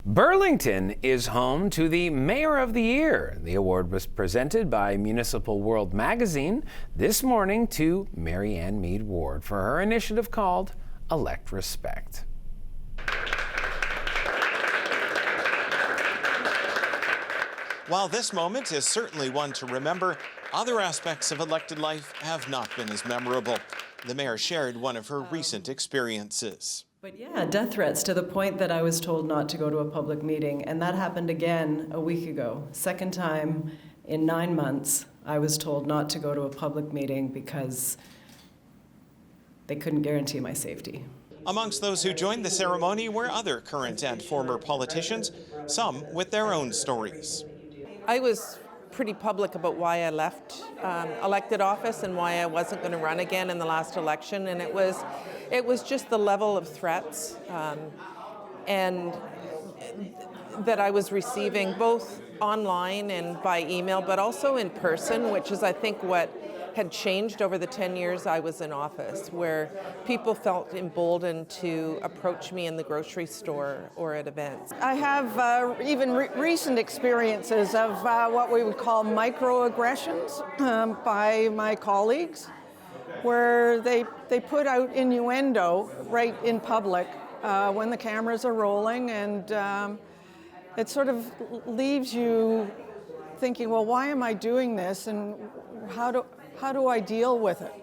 Burlington is home to the Mayor of the Year. The award was presented by Municipal World magazine this morning to Marianne Meed Ward for her initiative called Elect Respect. While this moment is certainly one to remember, other aspects of elected life have not been as memorable. The mayor shared one of her recent experiences. But yeah, death threats to the point that I was told not to go to a public meeting. And that happened again a week ago. Second time in 9 months, I was told not to go to a public meeting because they couldn't guarantee my safety. Amongst those who joined the ceremony were other current and former politicians, some with their own stories. I was pretty public about why I left elected office and why I wasn't going to run again in the last election, and it was just the level of threats and that I was receiving both online and by email, but also in person, which is I think what had changed over the 10 years I was in office, where people felt emboldened to approach me in the grocery store or at events. I have even recent experiences of what we would call microaggressions by my colleagues, where they put out innuendo right in public when the cameras are rolling, and it sort of leaves you thinking, well, why am I doing this, and how do I deal with it?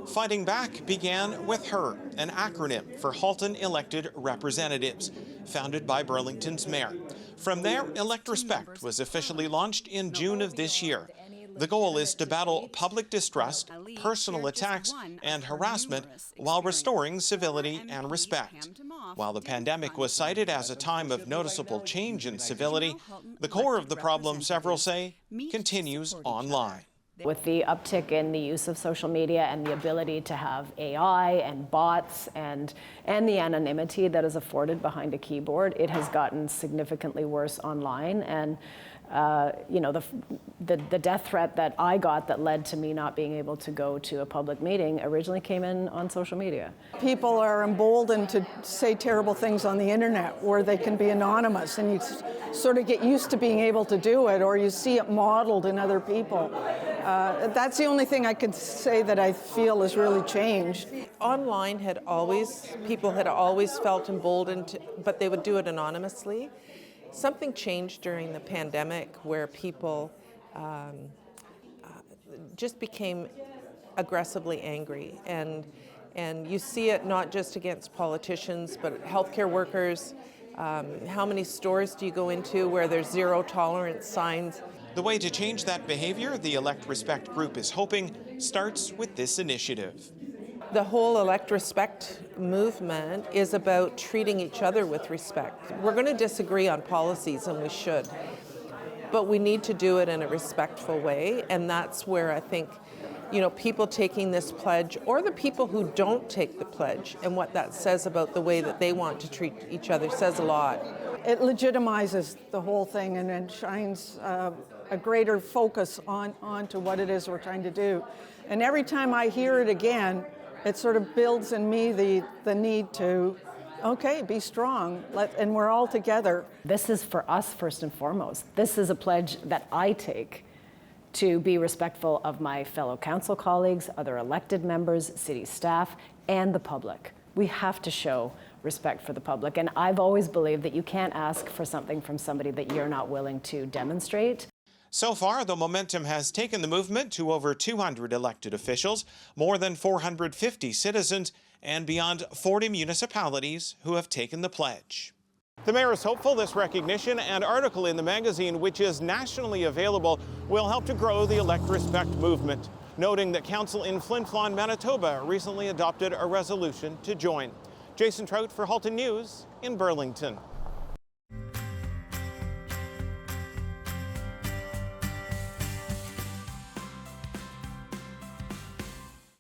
Fighting Back began with HER, an acronym for Halton Elected Representatives, founded by Burlington's mayor. From there, Elect Respect was officially launched in June of this year. The goal is to battle public distrust, personal attacks, and harassment while restoring civility and respect. While the pandemic was cited as a time of noticeable change in civility, the core of the problem, several say, continues online. With the uptick in the use of social media and the ability to have AI and bots and the anonymity that is afforded behind a keyboard, it has gotten significantly worse online. And the death threat that I got that led to me not being able to go to a public meeting originally came in on social media. People are emboldened to say terrible things on the internet where they can be anonymous, and you sort of get used to being able to do it, or you see it modeled in other people. That's the only thing I could say that I feel has really changed. Online people had always felt emboldened, but they would do it anonymously. Something changed during the pandemic where people just became aggressively angry, and you see it not just against politicians, but healthcare workers. How many stores do you go into where there's zero tolerance signs? The way to change that behavior, the Elect Respect group is hoping, starts with this initiative. The whole Elect Respect movement is about treating each other with respect. We're going to disagree on policies, and we should, but we need to do it in a respectful way, and that's where I think, people taking this pledge, or the people who don't take the pledge, and what that says about the way that they want to treat each other says a lot. It legitimizes the whole thing, and it shines a greater focus onto what it is we're trying to do. And every time I hear it again, it sort of builds in me the need to, okay, be strong, and we're all together. This is for us first and foremost. This is a pledge that I take to be respectful of my fellow council colleagues, other elected members, city staff, and the public. We have to show respect for the public, and I've always believed that you can't ask for something from somebody that you're not willing to demonstrate. So far, the momentum has taken the movement to over 200 elected officials, more than 450 citizens, and beyond 40 municipalities who have taken the pledge. The mayor is hopeful this recognition and article in the magazine, which is nationally available, will help to grow the Elect Respect movement, noting that council in Flin Flon, Manitoba recently adopted a resolution to join. Jason Trout for Halton News in Burlington.